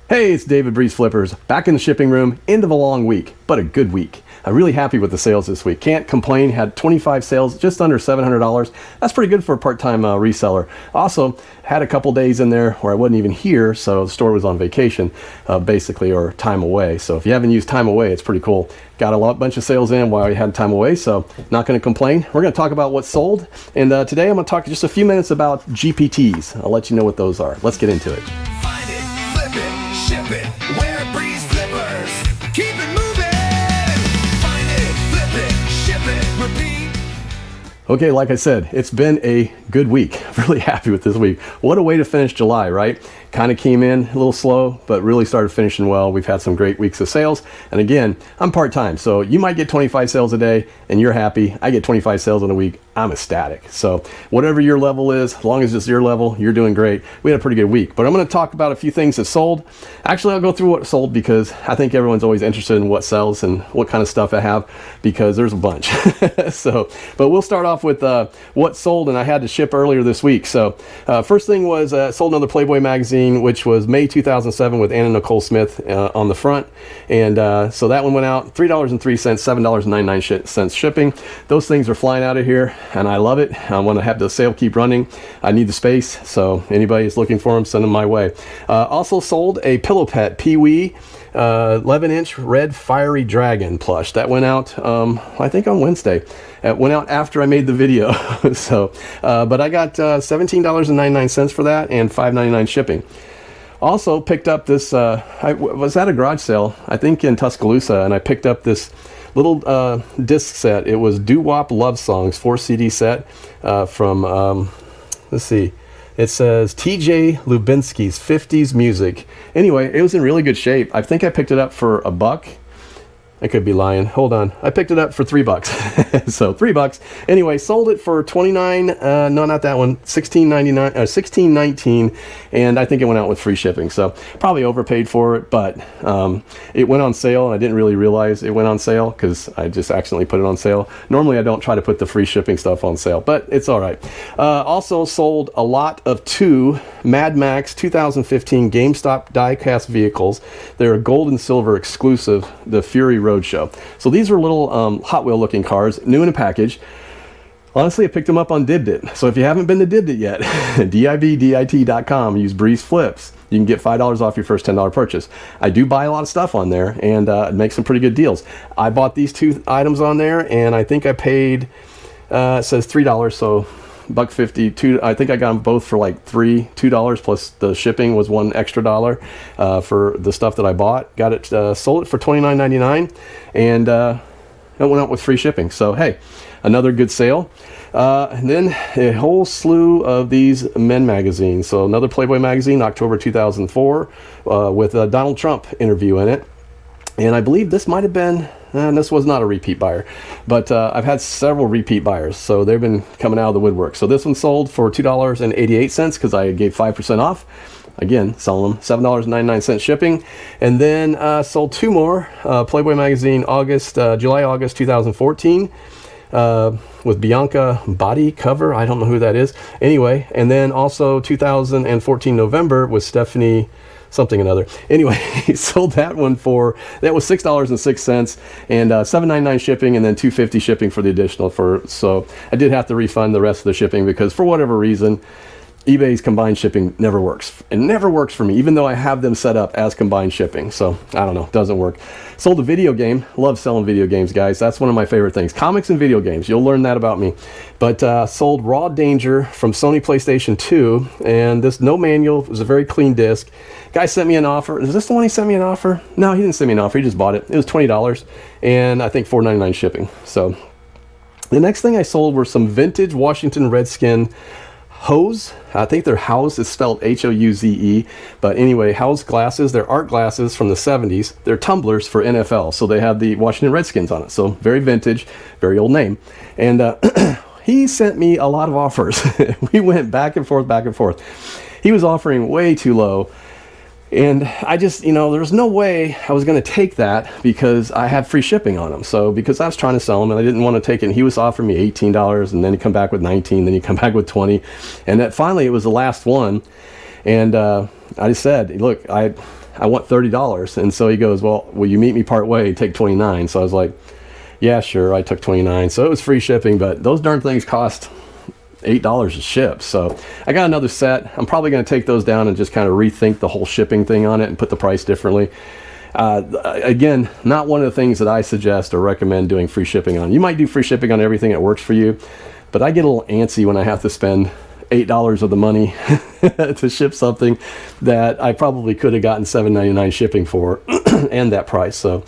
Hey, it's David Breeze Flippers, back in the shipping room, end of a long week, but a good week. I'm really happy with the sales this week. Can't complain, had 25 sales, just under $700. That's pretty good for a part-time reseller. Also, had a couple days in there where I wasn't even here, so the store was on vacation, basically, or time away. So if you haven't used time away, it's pretty cool. Got a bunch of sales in while I had time away, so not gonna complain. We're gonna talk about what's sold, and today I'm gonna talk just a few minutes about GPTs. I'll let you know what those are. Let's get into it. Ship it, wear Breeze Flippers. Keep it moving. Find it, flip it, ship it, repeat. Okay, like I said, it's been a good week. Really happy with this week. What a way to finish July, right? Kind of came in a little slow, but really started finishing well. We've had some great weeks of sales. And again, I'm part-time, so you might get 25 sales a day and you're happy. I get 25 sales in a week. I'm ecstatic. So whatever your level is, as long as it's your level, you're doing great. We had a pretty good week, but I'm going to talk about a few things that sold. Actually, I'll go through what sold because I think everyone's always interested in what sells and what kind of stuff I have because there's a bunch. But we'll start off with what sold, and I had to ship earlier this week. So first thing was sold another Playboy magazine, which was May 2007 with Anna Nicole Smith on the front. And so that one went out $3.03, $7.99 shipping. Those things are flying out of here, and I love it. I want to have the sale keep running. I need the space, so anybody is looking for them, send them my way. Also sold a Pillow Pet Pee-wee 11-inch red fiery dragon plush. That went out, I think on Wednesday. It went out after I made the video. So, but I got $17.99 for that and $5.99 shipping. Also picked up this, I was at a garage sale, I think in Tuscaloosa, and I picked up this little disc set. It was Doo-Wop Love Songs 4 CD set from, let's see, it says TJ Lubinsky's 50s Music. Anyway, it was in really good shape. I think I picked it up for $1. I could be lying. Hold on. I picked it up for $3. So $3. Anyway, sold it for $29. No, not that one. $16.99, $16.19, and I think it went out with free shipping. So probably overpaid for it, but it went on sale, and I didn't really realize it went on sale because I just accidentally put it on sale. Normally, I don't try to put the free shipping stuff on sale, but it's all right. Also sold a lot of 2 Mad Max 2015 GameStop die-cast vehicles. They're gold and silver exclusive, the Fury Roadshow. So these are little Hot Wheel looking cars, new in a package. Honestly, I picked them up on Dibdit. So if you haven't been to Dibdit yet, dibdit.com, use Breeze Flips. You can get $5 off your first $10 purchase. I do buy a lot of stuff on there and make some pretty good deals. I bought these 2 items on there, and I think I paid, it says $3, so $1.50. I think I got them both for like $2 plus the shipping was $1 extra for the stuff that I bought. Got it, sold it for $29.99, and it went out with free shipping. So hey, another good sale. And then a whole slew of these men magazines. So another Playboy magazine, October 2004, with a Donald Trump interview in it. And I believe this might have been, this was not a repeat buyer, but I've had several repeat buyers, so they've been coming out of the woodwork. So this one sold for $2.88 because I gave 5% off. Again, selling them $7.99 shipping. And then sold 2 more, Playboy magazine, July, August 2014. With Bianca body cover. I don't know who that is. Anyway, and then also 2014 November with Stephanie something another. Anyway, sold that one that was $6.06 and $7.99 shipping, and then $2.50 shipping for the additional. So I did have to refund the rest of the shipping because for whatever reason, eBay's combined shipping never works. It never works for me, even though I have them set up as combined shipping. So I don't know, doesn't work. Sold a video game. Love selling video games, guys. That's one of my favorite things. Comics and video games. You'll learn that about me. But sold Raw Danger from Sony PlayStation 2, and this no manual. It was a very clean disc. Guy sent me an offer. Is this the one he sent me an offer? No, he didn't send me an offer. He just bought it. It was $20, and I think $4.99 shipping. So the next thing I sold were some vintage Washington Redskin Hose. I think they're House is spelled H-O-U-Z-E, but anyway, House glasses. They're art glasses from the 70s. They're tumblers for NFL, so they have the Washington Redskins on it. So very vintage, very old name. And he sent me a lot of offers. We went back and forth, back and forth. He was offering way too low. And I just, there was no way I was going to take that because I had free shipping on them. So because I was trying to sell them and I didn't want to take it, and he was offering me $18, and then he come back with $19, then he come back with $20, and that finally it was the last one. And I just said, look, I want $30. And so he goes, well, will you meet me part way, take 29? So I was like, yeah, sure. I took 29. So it was free shipping, but those darn things cost $8 to ship. So I got another set. I'm probably going to take those down and just kind of rethink the whole shipping thing on it and put the price differently. Again, not one of the things that I suggest or recommend doing free shipping on. You might do free shipping on everything that works for you, but I get a little antsy when I have to spend $8 of the money to ship something that I probably could have gotten $7.99 shipping for and that price. So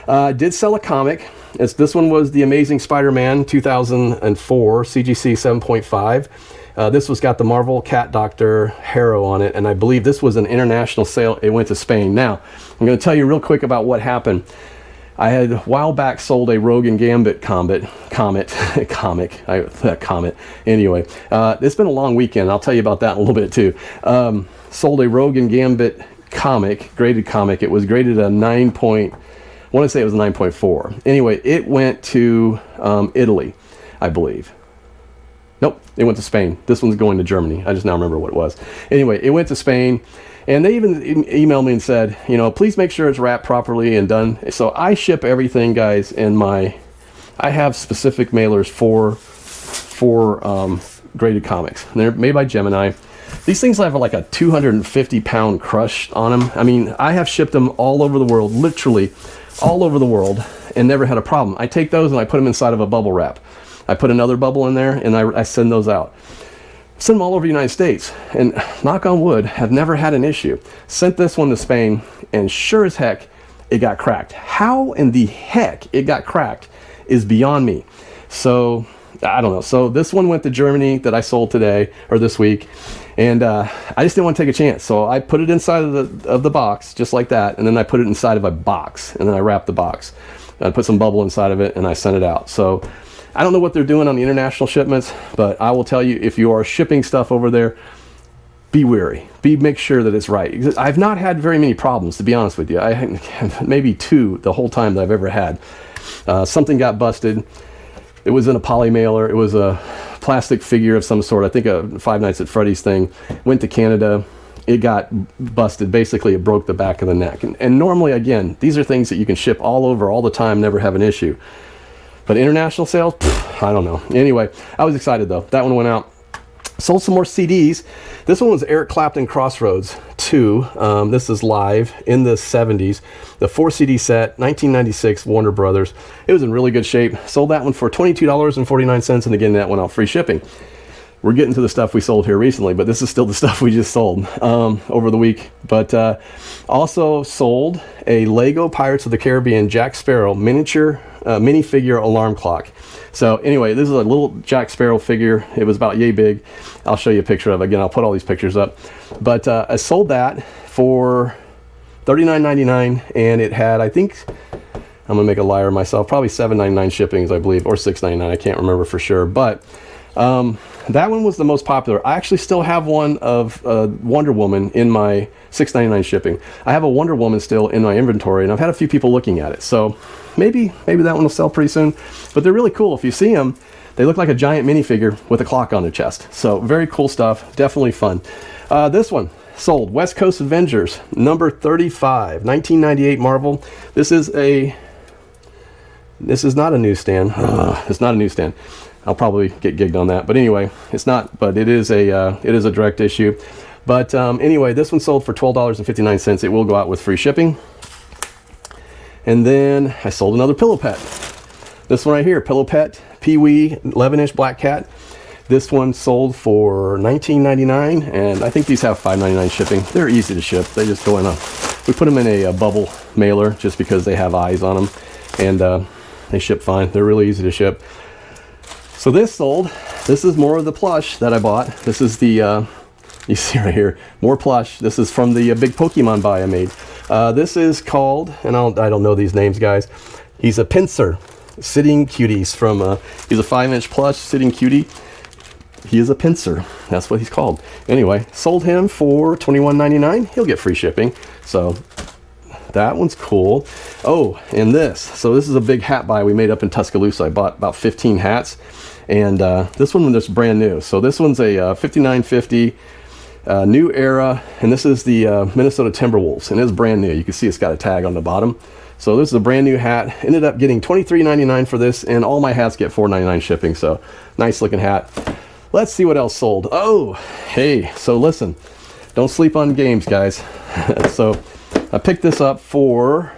I did sell a comic. This one was The Amazing Spider-Man 2004 CGC 7.5. This was got the Marvel Cat Doctor Harrow on it, and I believe this was an international sale. It went to Spain. Now, I'm going to tell you real quick about what happened. I had a while back sold a Rogue and Gambit comic. Anyway, it's been a long weekend. I'll tell you about that in a little bit too. Sold a Rogue and Gambit comic, graded comic. It was graded a 9 point. I want to say it was a 9.4. Anyway, it went to Italy, I believe. Nope, it went to Spain. This one's going to Germany. I just now remember what it was. Anyway, it went to Spain. And they even emailed me and said, you know, please make sure it's wrapped properly and done. So I ship everything, guys, in I have specific mailers for graded comics. And they're made by Gemini. These things have like a 250-pound crush on them. I mean, I have shipped them all over the world, literally all over the world, and never had a problem. I take those and I put them inside of a bubble wrap. I put another bubble in there, and I send those out. Send them all over the United States, and knock on wood, have never had an issue. Sent this one to Spain, and sure as heck, it got cracked. How in the heck it got cracked is beyond me. So, I don't know. So this one went to Germany that I sold today, or this week, and I just didn't want to take a chance. So I put it inside of the box, just like that, and then I put it inside of a box, and then I wrapped the box. I put some bubble inside of it, and I sent it out. So I don't know what they're doing on the international shipments, but I will tell you, if you are shipping stuff over there, be wary. Make sure that it's right. I've not had very many problems, to be honest with you. I had maybe 2 the whole time that I've ever had. Something got busted. It was in a poly mailer. It was a plastic figure of some sort. I think a Five Nights at Freddy's thing. Went to Canada. It got busted. Basically, it broke the back of the neck. And normally, again, these are things that you can ship all over all the time, never have an issue. But international sales, I don't know. Anyway, I was excited though. That one went out. Sold some more CDs. This one was Eric Clapton Crossroads 2. This is live in the 70s. The 4 CD set, 1996, Warner Brothers. It was in really good shape. Sold that one for $22.49, and again, that went out free shipping. We're getting to the stuff we sold here recently, but this is still the stuff we just sold over the week. But also sold a Lego Pirates of the Caribbean Jack Sparrow miniature minifigure alarm clock. So anyway, this is a little Jack Sparrow figure. It was about yay big. I'll show you a picture of it. Again, I'll put all these pictures up. But I sold that for $39.99, and it had, I think, I'm gonna make a liar of myself, probably $7.99 shippings, I believe, or $6.99. I can't remember for sure. But that one was the most popular. I actually still have one of Wonder Woman in my $6.99 shipping. I have a Wonder Woman still in my inventory, and I've had a few people looking at it. So maybe that one will sell pretty soon. But they're really cool. If you see them, they look like a giant minifigure with a clock on their chest. So very cool stuff. Definitely fun. This one sold. West Coast Avengers, number 35, 1998 Marvel. This is not a newsstand. It's not a newsstand. I'll probably get gigged on that, but anyway, it's not. But it is a direct issue. But anyway, this one sold for $12.59. It will go out with free shipping. And then I sold another Pillow Pet. This one right here, Pillow Pet Pee-wee 11-inch black cat. This one sold for $19.99, and I think these have $5.99 shipping. They're easy to ship. They just go in we put them in a bubble mailer just because they have eyes on them, and they ship fine. They're really easy to ship. So this sold. This is more of the plush that I bought. This is the, you see right here, more plush. This is from the big Pokemon buy I made. This is called, and I don't know these names, guys. He's a pincer, sitting cuties from, he's a 5-inch plush sitting cutie. He is a pincer. That's what he's called. Anyway, sold him for $21.99. He'll get free shipping. So that one's cool. Oh, and this. So this is a big hat buy we made up in Tuscaloosa. I bought about 15 hats. And this one was brand new. So this one's a $59.50 New Era, and this is the Minnesota Timberwolves, and it's brand new. You can see it's got a tag on the bottom. So this is a brand new hat. Ended up getting $23.99 for this, and all my hats get $4.99 shipping. So nice looking hat. Let's see what else sold. Oh, hey, so listen, don't sleep on games, guys. So I picked this up for,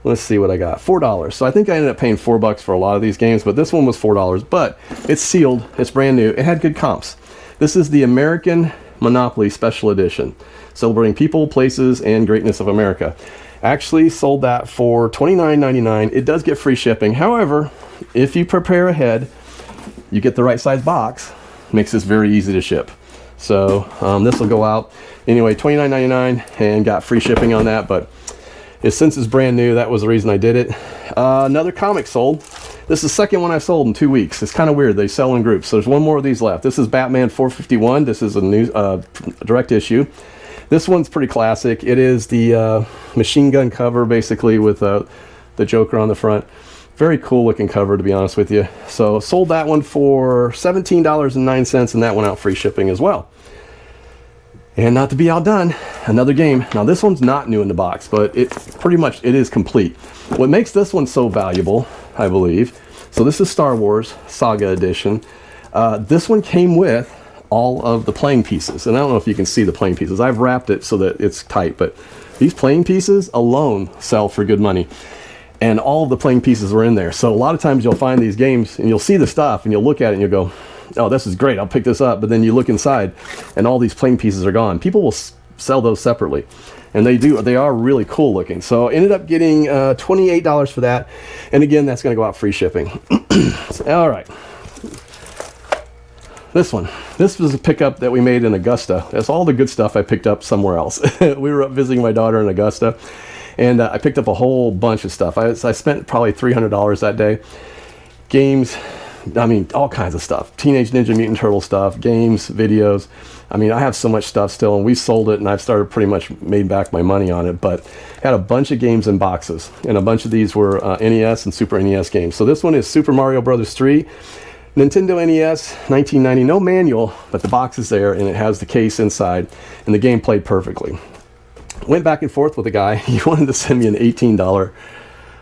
let's see what I got, $4. So I think I ended up paying $4 for a lot of these games, but this one was $4, but it's sealed, it's brand new, it had good comps. This is the American Monopoly Special Edition, celebrating people, places, and greatness of America. Actually sold that for $29.99. It does get free shipping. However, if you prepare ahead, you get the right size box, makes this very easy to ship. So this will go out anyway, $29.99, and got free shipping on that. But since it's brand new, that was the reason I did it. Another comic sold. This is the second one I've sold in 2 weeks. It's kind of weird. They sell in groups. So there's one more of these left. This is Batman 451. This is a new direct issue. This one's pretty classic. It is the machine gun cover, basically, with the Joker on the front. Very cool looking cover, to be honest with you. So sold that one for $17.09, and that went out free shipping as well. And not to be outdone, another game. Now this one's not new in the box, but it is complete. What makes this one so valuable, I believe, so this is Star Wars Saga Edition. This one came with all of the playing pieces, and I don't know if you can see the playing pieces. I've wrapped it so that it's tight, but these playing pieces alone sell for good money, and all of the playing pieces were in there. So a lot of times you'll find these games and you'll see the stuff and you'll look at it and you'll go, oh, this is great, I'll pick this up. But then you look inside and all these playing pieces are gone. People will sell those separately, and they are really cool looking. So ended up getting $28 for that, and again, that's going to go out free shipping. All right, this was a pickup that we made in Augusta. That's all the good stuff I picked up somewhere else. We were up visiting my daughter in Augusta, and I picked up a whole bunch of stuff. I spent probably $300 that day. Games, I mean, all kinds of stuff. Teenage Ninja Mutant Turtle stuff, games, videos. I mean, I have so much stuff still, and we sold it, and I've started pretty much made back my money on it, but had a bunch of games in boxes, and a bunch of these were NES and Super NES games. So this one is Super Mario Brothers 3, Nintendo NES, 1990, no manual, but the box is there, and it has the case inside, and the game played perfectly. Went back and forth with the guy. He wanted to send me an $18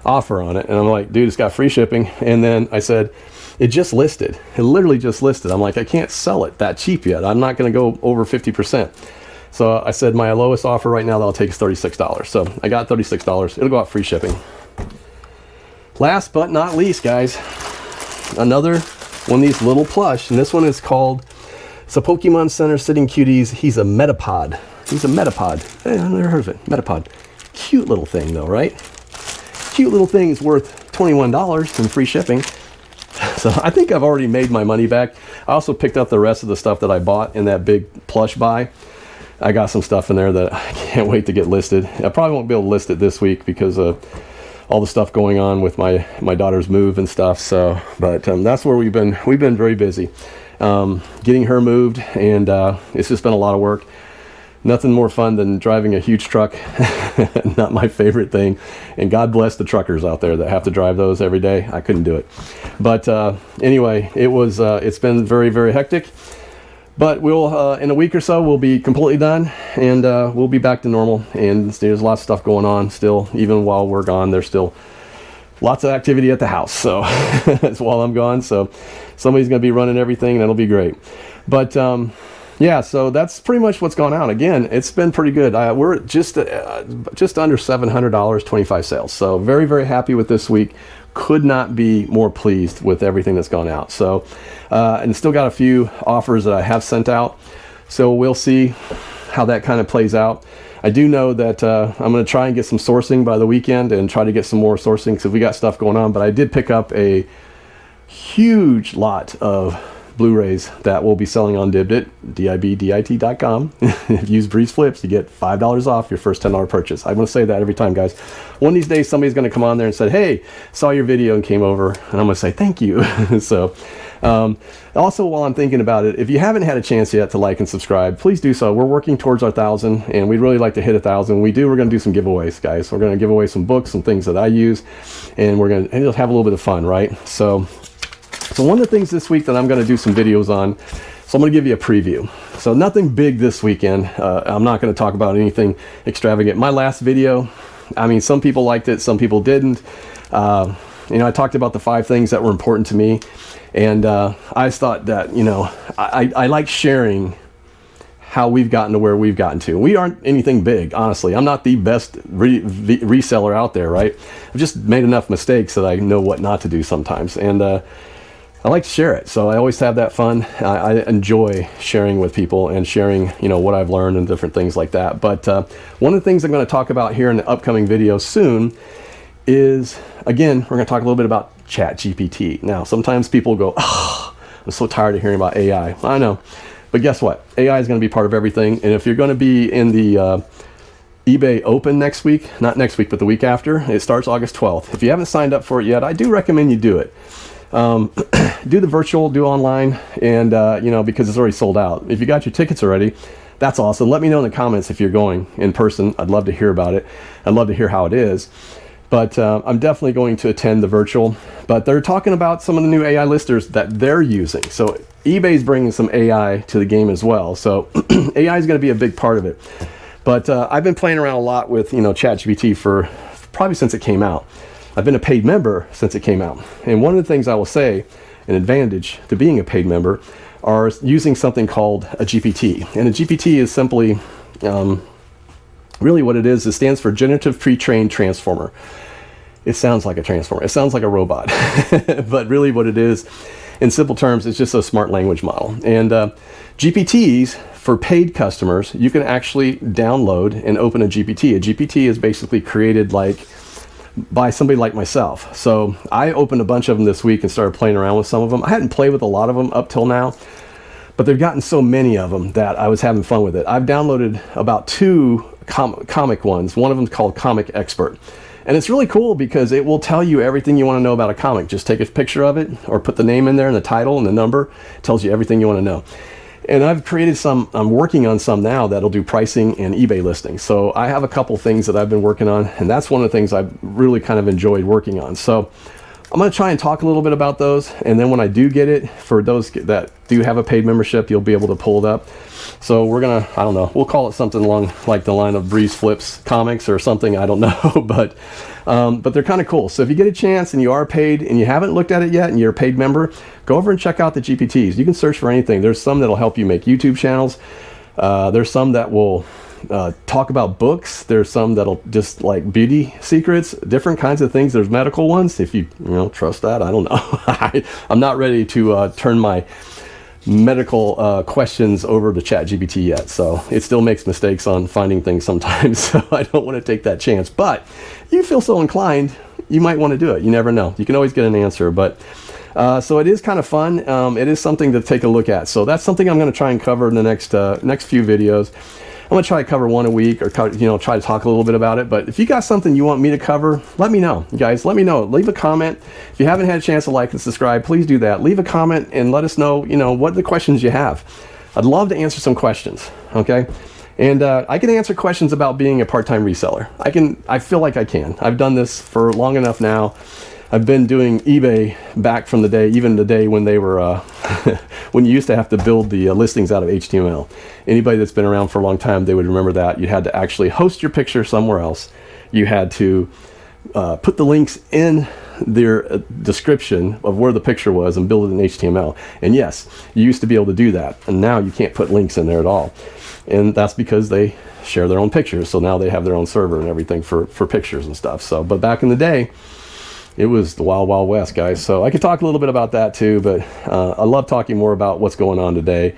offer on it, and I'm like, dude, it's got free shipping. And then I said, it just listed. It literally just listed. I'm like, I can't sell it that cheap yet. I'm not going to go over 50%. So I said, my lowest offer right now that I'll take is $36. So I got $36. It'll go out free shipping. Last but not least, guys, another one of these little plush, and this one is called, it's a Pokemon Center Sitting Cuties. He's a Metapod. He's a Metapod. Hey, I've never heard of it. Metapod. Cute little thing though, right? Cute little thing is worth $21 in free shipping. So I think I've already made my money back. I also picked up the rest of the stuff that I bought in that big plush buy. I got some stuff in there that I can't wait to get listed. I probably won't be able to list it this week because of all the stuff going on with my daughter's move and stuff. So, but that's where we've been very busy getting her moved, and it's just been a lot of work. Nothing more fun than driving a huge truck. Not my favorite thing. And God bless the truckers out there that have to drive those every day. I couldn't do it. But anyway, it's been very, very hectic. But we'll in a week or so we'll be completely done, and we'll be back to normal. And there's lots of stuff going on still. Even while we're gone, there's still lots of activity at the house. So that's while I'm gone. So somebody's going to be running everything, and it'll be great. But yeah, so that's pretty much what's gone out. Again, it's been pretty good. We're at just under $700, 25 sales. So very, very happy with this week. Could not be more pleased with everything that's gone out. So, and still got a few offers that I have sent out. So we'll see how that kind of plays out. I do know that I'm going to try and get some sourcing by the weekend and try to get some more sourcing because we got stuff going on. But I did pick up a huge lot of Blu-rays that we'll be selling on Dibdit, DIBDIT.com. If you use Breeze Flips, you get $5 off your first $10 purchase. I'm going to say that every time, guys. One of these days, somebody's going to come on there and say, hey, saw your video and came over. And I'm going to say, thank you. So, also, while I'm thinking about it, if you haven't had a chance yet to like and subscribe, please do so. We're working towards our 1,000, and we'd really like to hit 1,000. We're going to do some giveaways, guys. We're going to give away some books, some things that I use, and we're going to have a little bit of fun, right? So one of the things this week that I'm going to do some videos on, So I'm going to give you a preview. So nothing big this weekend. I'm not going to talk about anything extravagant. My last video, I mean, some people liked it, some people didn't. I talked about the 5 things that were important to me. And I thought that, I like sharing how we've gotten to where we've gotten to. We aren't anything big, honestly. I'm not the best reseller out there, right? I've just made enough mistakes that I know what not to do sometimes. And I like to share it. So I always have that fun. I enjoy sharing with people and sharing, what I've learned and different things like that. But one of the things I'm going to talk about here in the upcoming video soon is, again, we're going to talk a little bit about ChatGPT. Now, sometimes people go, oh, I'm so tired of hearing about AI. I know. But guess what? AI is going to be part of everything. And if you're going to be in the eBay Open next week, not next week, but the week after, it starts August 12th. If you haven't signed up for it yet, I do recommend you do it. Do the virtual, do online, and because it's already sold out. If you got your tickets already, that's awesome. Let me know in the comments if you're going in person. I'd love to hear about it. I'd love to hear how it is. But I'm definitely going to attend the virtual. But they're talking about some of the new AI listers that they're using. So eBay's bringing some AI to the game as well. So AI is going to be a big part of it. But I've been playing around a lot with ChatGPT for probably since it came out. I've been a paid member since it came out. And one of the things I will say, an advantage to being a paid member, are using something called a GPT. And a GPT is simply, really what it is, it stands for Generative Pre-trained Transformer. It sounds like a transformer. It sounds like a robot. But really what it is, in simple terms, it's just a smart language model. And GPTs, for paid customers, you can actually download and open a GPT. A GPT is basically created by somebody like myself. So I opened a bunch of them this week and started playing around with some of them. I hadn't played with a lot of them up till now, but they've gotten so many of them that I was having fun with it. I've downloaded about 2 comic ones. One of them is called Comic Expert. And it's really cool because it will tell you everything you want to know about a comic. Just take a picture of it or put the name in there and the title and the number. It tells you everything you want to know. And I've created some, I'm working on some now that'll do pricing and eBay listings. So I have a couple things that I've been working on, and that's one of the things I've really kind of enjoyed working on. So I'm going to try and talk a little bit about those. And then when I do get it, for those that do have a paid membership, you'll be able to pull it up. So we're going to, I don't know, we'll call it something along like the line of Breeze Flips Comics or something. I don't know, but they're kind of cool. So if you get a chance and you are paid and you haven't looked at it yet and you're a paid member, go over and check out the GPTs. You can search for anything. There's some that'll help you make YouTube channels. There's some that will talk about books. There's some that'll just like beauty secrets, different kinds of things. There's medical ones. If you trust that, I don't know. I'm not ready to turn my medical questions over to ChatGPT yet, so it still makes mistakes on finding things sometimes. So I don't want to take that chance. But if you feel so inclined, you might want to do it. You never know. You can always get an answer. But so it is kind of fun. It is something to take a look at. So that's something I'm going to try and cover in the next few videos. I'm going to try to cover one a week, or try to talk a little bit about it. But if you got something you want me to cover, let me know, guys. Let me know. Leave a comment. If you haven't had a chance to like and subscribe, please do that. Leave a comment and let us know, what the questions you have. I'd love to answer some questions. Okay. And I can answer questions about being a part-time reseller. I feel like I can. I've done this for long enough now. I've been doing eBay back from the day, even the day when they were, when you used to have to build the listings out of HTML. Anybody that's been around for a long time, they would remember that. You had to actually host your picture somewhere else. You had to put the links in their description of where the picture was and build it in HTML. And yes, you used to be able to do that. And now you can't put links in there at all. And that's because they share their own pictures. So now they have their own server and everything for pictures and stuff. So, but back in the day, it was the wild, wild west, guys. So I could talk a little bit about that too, but I love talking more about what's going on today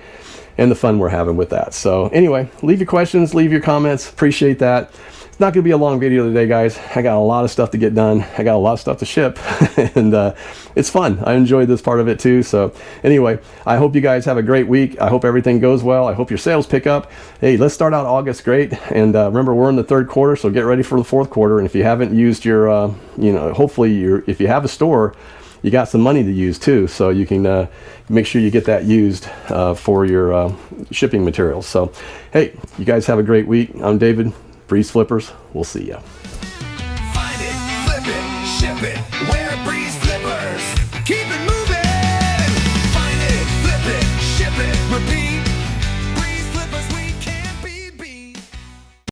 and the fun we're having with that. So anyway, leave your questions, leave your comments. Appreciate that. It's not going to be a long video today, guys. I got a lot of stuff to get done. I got a lot of stuff to ship, and it's fun. I enjoyed this part of it too. So anyway, I hope you guys have a great week. I hope everything goes well. I hope your sales pick up. Hey, let's start out August great. And remember, we're in the 3rd quarter, so get ready for the 4th quarter. And if you haven't used your, hopefully if you have a store, you got some money to use too, so you can make sure you get that used for your shipping materials. So hey, you guys have a great week. I'm David, Breeze Flippers. We'll see ya. Find it, flip it, ship it.